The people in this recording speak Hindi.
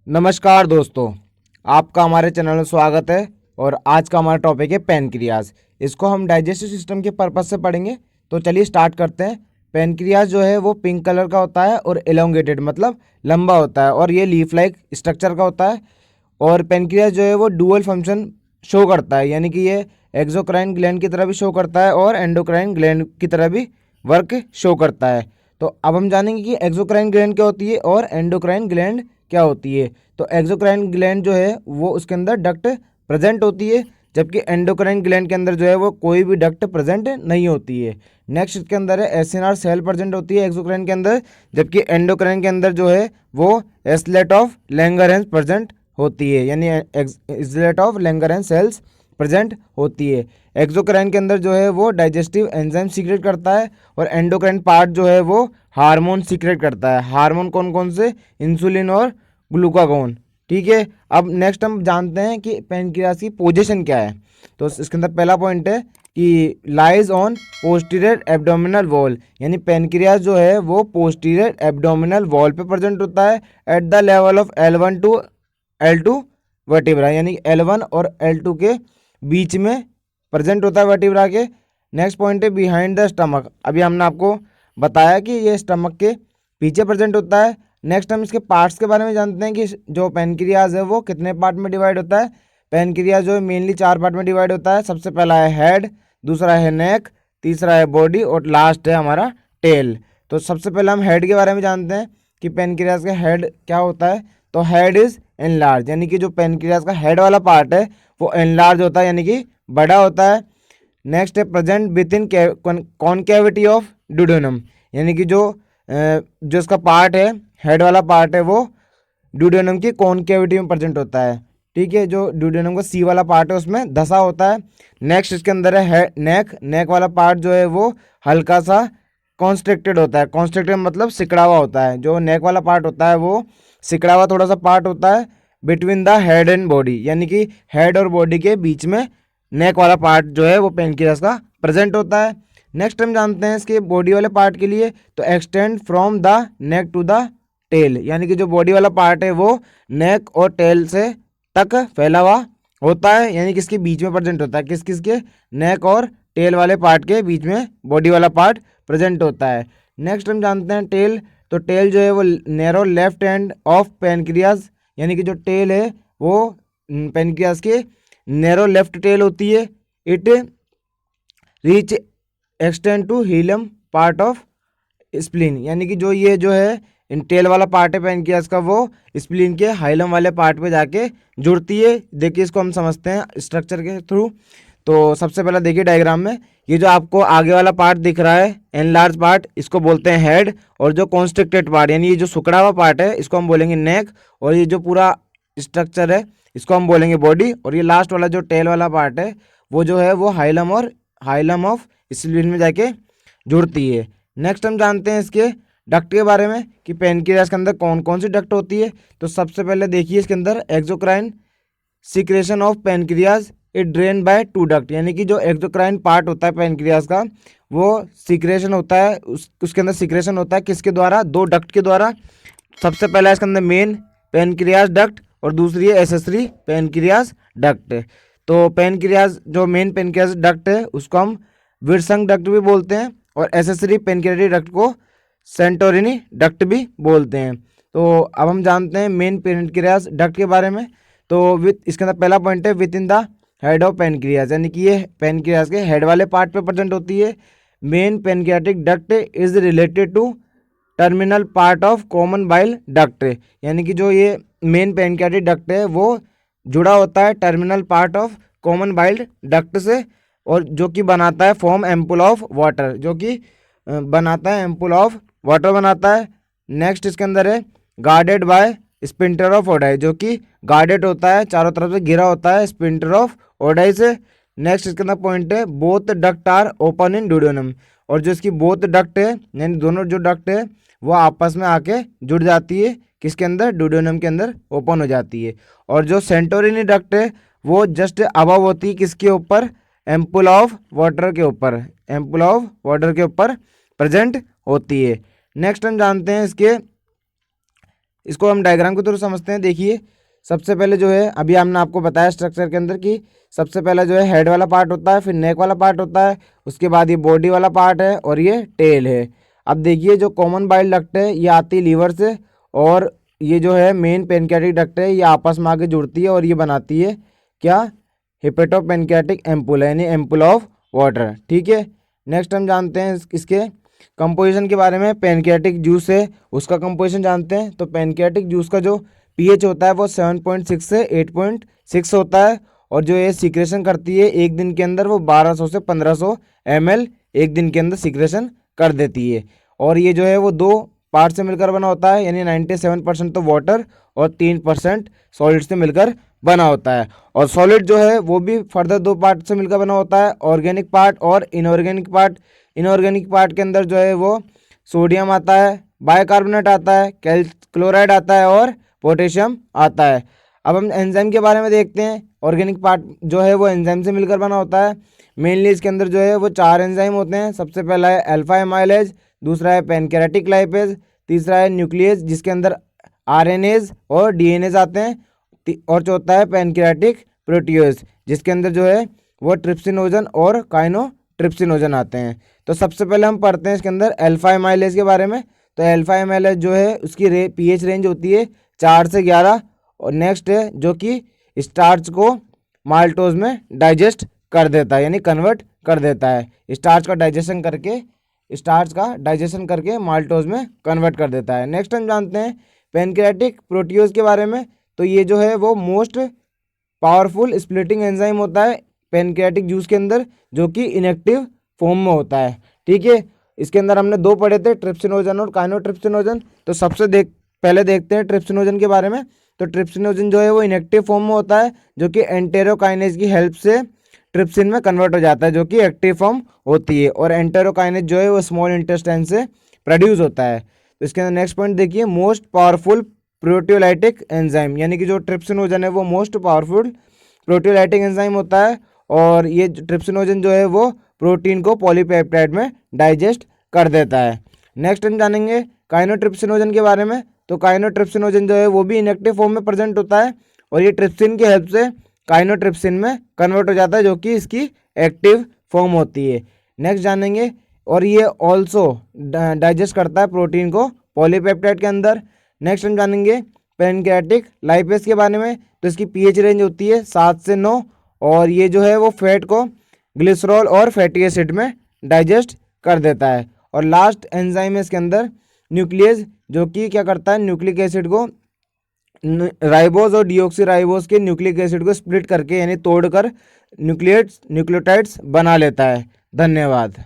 नमस्कार दोस्तों, आपका हमारे चैनल में स्वागत है। और आज का हमारा टॉपिक है पैनक्रियाज। इसको हम डाइजेस्टिव सिस्टम के पर्पस से पढ़ेंगे। तो चलिए स्टार्ट करते हैं। पैनक्रियाज जो है वो पिंक कलर का होता है और एलोंगेटेड मतलब लंबा होता है, और ये लीफ लाइक स्ट्रक्चर का होता है। और पैनक्रियाज जो है वो डुअल फंक्शन शो करता है, यानी कि ये एक्सोक्राइन ग्लैंड की तरह भी शो करता है और एंडोक्राइन ग्लैंड की तरह भी वर्क शो करता है। तो अब हम जानेंगे कि एक्सोक्राइन ग्लैंड क्या होती है और एंडोक्राइन ग्लैंड क्या होती है। तो एक्सोक्राइन ग्लैंड जो है वो उसके अंदर डक्ट प्रेजेंट होती है, जबकि एंडोक्राइन ग्लैंड के अंदर जो है वो कोई भी डक्ट प्रेजेंट नहीं होती है। नेक्स्ट इसके अंदर है एसिनार सेल प्रेजेंट होती है एक्सोक्राइन के अंदर, जबकि एंडोक्राइन के अंदर जो है वो एस्लेट ऑफ लैंगरहैंस प्रेजेंट होती है, यानी एस्लेट ऑफ लैंगरहैंस सेल्स प्रेजेंट होती है। एक्सोक्राइन के अंदर जो है वो डाइजेस्टिव एंजाइम सीक्रेट करता है, और एंडोक्राइन पार्ट जो है वो हार्मोन सीक्रेट करता है। हार्मोन कौन कौन से? इंसुलिन और ग्लूकागोन। ठीक है, अब नेक्स्ट हम जानते हैं कि पैनक्रियाज की पोजीशन क्या है। तो इसके अंदर पहला पॉइंट है कि lies on posterior abdominal wall, यानी पैनक्रियाज जो है वो पोस्टीरियर एब्डोमिनल वॉल पे प्रेजेंट होता है at the level of L1 to L2 vertebra, यानी L1 और L2 के बीच में प्रेजेंट होता है वर्टिब्रा के। नेक्स्ट पॉइंट है बिहाइंड द स्टमक। अभी हमने आपको बताया कि ये स्टमक के पीछे प्रेजेंट होता है। नेक्स्ट हम इसके पार्ट्स के बारे में जानते हैं कि जो पैनक्रियाज है वो कितने पार्ट में डिवाइड होता है। पैनक्रियाज जो है मेनली 4 पार्ट में डिवाइड होता है। सबसे पहला है हेड, दूसरा है नेक, तीसरा है बॉडी और लास्ट है हमारा टेल। तो सबसे पहले हम हेड के बारे में जानते हैं कि पैनक्रियाज का हेड क्या होता है। तो हेड इज एनलार्ज, यानी कि जो पैनक्रियाज का हेड वाला पार्ट है वो एनलार्ज होता है, यानी कि बड़ा होता है। नेक्स्ट है present with in कॉनकेविटी of duodenum, यानी कि जो इसका पार्ट है, हेड वाला पार्ट है, वो ड्यूडेनम की कॉनकेविटी में प्रेजेंट होता है। ठीक है, जो ड्यूडेनम का सी वाला पार्ट है उसमें धसा होता है। नेक्स्ट इसके अंदर है नेक। नेक वाला पार्ट जो है वो हल्का सा कॉन्स्ट्रिक्टेड होता है। कॉन्स्ट्रिक्टेड मतलब सिकड़ा हुआ होता है। जो नेक वाला पार्ट होता है वो सिकड़ा हुआ थोड़ा सा पार्ट होता है between the head and body, यानी कि हेड और बॉडी के बीच में नेक वाला पार्ट जो है वो पैनक्रियाज का प्रेजेंट होता है। नेक्स्ट हम जानते हैं इसके बॉडी वाले पार्ट के लिए, तो extend from the neck to the tail, यानी कि जो बॉडी वाला पार्ट है वो नेक और टेल से तक फैला हुआ होता है, यानी कि इसके बीच में प्रेजेंट होता है। किस किस के? नेक और टेल वाले पार्ट के बीच में बॉडी वाला पार्ट प्रेजेंट होता है। नेक्स्ट हम जानते हैं टेल। तो टेल जो है वो narrow left end of pancreas, यानी कि जो टेल है वो पैनक्रियाज के नैरो लेफ्ट टेल होती है। It reach extend to hilum part of spleen, यानी कि जो है इन टेल वाला पार्ट है पैनक्रियाज का वो स्प्लीन के हाइलम वाले पार्ट पे जाके जुड़ती है। देखिए इसको हम समझते हैं स्ट्रक्चर के थ्रू। तो सबसे पहले देखिए डायग्राम में, ये जो आपको आगे वाला पार्ट दिख रहा है एनलार्ज पार्ट, इसको बोलते हैं हेड। और जो कॉन्स्ट्रिक्टेड पार्ट यानी ये जो सिकुड़ा हुआ पार्ट है इसको हम बोलेंगे नेक। और ये जो पूरा स्ट्रक्चर है इसको हम बोलेंगे बॉडी। और ये लास्ट वाला जो टेल वाला पार्ट है वो जो है वो हाइलम और हाइलम ऑफ स्प्लीन में जाके जुड़ती है। नेक्स्ट हम जानते हैं इसके डक्ट के बारे में कि पैनक्रियाज के अंदर कौन कौन सी डक्ट होती है। तो सबसे पहले देखिए इसके अंदर exocrine secretion of pancreas it drain by 2 duct, यानी कि जो एक्सोक्राइन पार्ट होता है पैनक्रियाज का वो सीक्रेशन होता है, उसके अंदर सीक्रेशन होता है किसके द्वारा? 2 डक्ट के द्वारा। सबसे पहला इसके अंदर मेन पैनक्रियाज डक्ट और दूसरी है एसेसरी पैनक्रियाज डक्ट। तो पैनक्रियाज जो मेन पैनक्रियाज डक्ट है उसको हम विर्संग डक्ट भी बोलते हैं, और एसेसरी पैनक्रियाटिक डक्ट को सेंटोरिनी डक्ट भी बोलते हैं। तो अब हम जानते हैं मेन पैनक्रियाज डक्ट के बारे में। तो इसके अंदर पहला पॉइंट है with in the head of pancreas, यानी कि ये पैनक्रियाज के हेड वाले पार्ट पे प्रेजेंट होती है। Main pancreatic duct is related to terminal part of common bile duct, यानी कि जो ये मेन पैनक्रियाटिक डक्ट है वो जुड़ा होता है terminal part of common bile duct से, और जो कि बनाता है फॉर्म एम्पुल ऑफ वाटर, जो कि बनाता है एम्पुल ऑफ वाटर बनाता है। नेक्स्ट इसके अंदर है guarded by sphincter of ODI, जो कि गार्डेड होता है, चारों तरफ से घिरा होता है स्पिंटर ऑफ ओडाई से। नेक्स्ट इसके अंदर पॉइंट है both duct are open in duodenum, और जो इसकी बोथ डक्ट है यानी दोनों जो डक्ट है वो आपस में आके जुड़ जाती है किसके अंदर? ड्यूडेनम के अंदर ओपन हो जाती है। और जो सेंटोरिनी डक्ट है वो जस्ट अबव होती है किसके ऊपर? एम्पुल ऑफ वाटर के ऊपर, एम्पुल ऑफ वाटर के ऊपर प्रेजेंट होती है। नेक्स्ट हम जानते हैं इसके इसको हम डायग्राम के थ्रू समझते हैं। देखिए सबसे पहले जो है अभी हमने आपको बताया स्ट्रक्चर के अंदर कि सबसे पहला जो है हेड वाला पार्ट होता है, फिर नेक वाला पार्ट होता है, उसके बाद ये बॉडी वाला पार्ट है और ये टेल है। अब देखिए जो कॉमन बाइल डक्ट है ये आती है लीवर से, और ये जो है मेन पेनक्रियाटिक डक्ट है ये आपस में आके जुड़ती है और ये बनाती है क्या, हेपेटोपेनक्रियाटिक एम्पुल यानी एम्पुल ऑफ वाटर। ठीक है, नेक्स्ट हम जानते हैं इसके कंपोजिशन के बारे में। पेनक्रियाटिक जूस है उसका कंपोजिशन जानते हैं। तो पेनक्रियाटिक जूस का जो पीएच होता है वो 7.6 से 8.6 होता है, और जो ये सीक्रेशन करती है एक दिन के अंदर वो 1200 से 1500 ml एक दिन के अंदर सीक्रेशन कर देती है। और ये जो है वो दो पार्ट से मिलकर बना होता है, यानी 97% तो वाटर और 3% सॉलिड से मिलकर बना होता है। और सॉलिड जो है वो भी फर्दर दो पार्ट से मिलकर बना होता है, ऑर्गेनिक पार्ट और इनऑर्गेनिक पार्ट। इनऑर्गेनिक पार्ट के अंदर जो है वो सोडियम आता है, बाइकार्बोनेट आता है, क्लोराइड आता है और पोटेशियम आता है। अब हम एंजाइम के बारे में देखते हैं। ऑर्गेनिक पार्ट जो है वो एंजाइम से मिलकर बना होता है। मेनली इसके अंदर जो है वो 4 एंजाइम होते हैं। सबसे पहला है अल्फा एमाइलेज, दूसरा है पेनक्रियाटिक लाइपेज, तीसरा है न्यूक्लियस जिसके अंदर आरएनएज और डीएनएज आते हैं, और चौथा है पेनक्रियाटिक प्रोटियोज जिसके अंदर जो है वो ट्रिप्सिनोजन और काइनोट्रिप्सिनोजन आते हैं। तो सबसे पहले हम पढ़ते हैं इसके अंदर अल्फा एमाइलेज के बारे में। तो अल्फा एमाइलेज जो है उसकी पीएच रेंज होती है 4 से 11। और नेक्स्ट है जो कि स्टार्च को माल्टोज में डाइजेस्ट कर देता है, यानी कन्वर्ट कर देता है। स्टार्च का डाइजेशन करके माल्टोज में कन्वर्ट कर देता है। नेक्स्ट हम जानते हैं पेनक्रियाटिक प्रोटियोज के बारे में। तो ये जो है वो मोस्ट पावरफुल स्प्लिटिंग एंजाइम होता है पेनक्रियाटिक जूस के अंदर, जो कि इनएक्टिव फॉर्म में होता है। ठीक है, इसके अंदर हमने दो पढ़े थे, ट्रिप्सिनोजन और काइनोट्रिप्सिनोजन। तो पहले देखते हैं ट्रिप्सिनोजन के बारे में। तो ट्रिप्सिनोजन जो है वो इनएक्टिव फॉर्म में होता है, जो कि एंटेरोकाइनेज की हेल्प से ट्रिप्सिन में कन्वर्ट हो जाता है, जो कि एक्टिव फॉर्म होती है। और एंटेरोकाइनेज जो है वो स्मॉल इंटेस्टाइन से प्रोड्यूस होता है। तो इसके अंदर नेक्स्ट पॉइंट देखिए, मोस्ट पावरफुल प्रोटियोलाइटिक एंजाइम, यानी कि जो ट्रिप्सिनोजन है वो मोस्ट पावरफुल प्रोटियोलाइटिक एंजाइम होता है। और ये ट्रिप्सिनोजन जो है वो प्रोटीन को पॉलीपेप्टाइड में डाइजेस्ट कर देता है। नेक्स्ट हम जानेंगे काइनोट्रिप्सिनोजन के बारे में। तो काइनोट्रिप्सिनोजन जो है वो भी इनएक्टिव फॉर्म में प्रेजेंट होता है, और ये ट्रिप्सिन की हेल्प से काइनोट्रिप्सिन में कन्वर्ट हो जाता है, जो कि इसकी एक्टिव फॉर्म होती है। नेक्स्ट जानेंगे, और ये ऑल्सो डाइजेस्ट करता है प्रोटीन को पॉलीपेप्टाइड के अंदर। नेक्स्ट हम जानेंगे पेनक्रियाटिक लाइपेज के बारे में। तो इसकी पीएच रेंज होती है 7 से 9, और ये जो है वो फैट को ग्लिसरॉल और फैटी एसिड में डाइजेस्ट कर देता है। और लास्ट एंजाइम है इसके अंदर न्यूक्लियस, जो कि क्या करता है, न्यूक्लिक एसिड को राइबोज और डीऑक्सीराइबोज के न्यूक्लिक एसिड को स्प्लिट करके यानी तोड़कर न्यूक्लियोटाइड्स बना लेता है। धन्यवाद।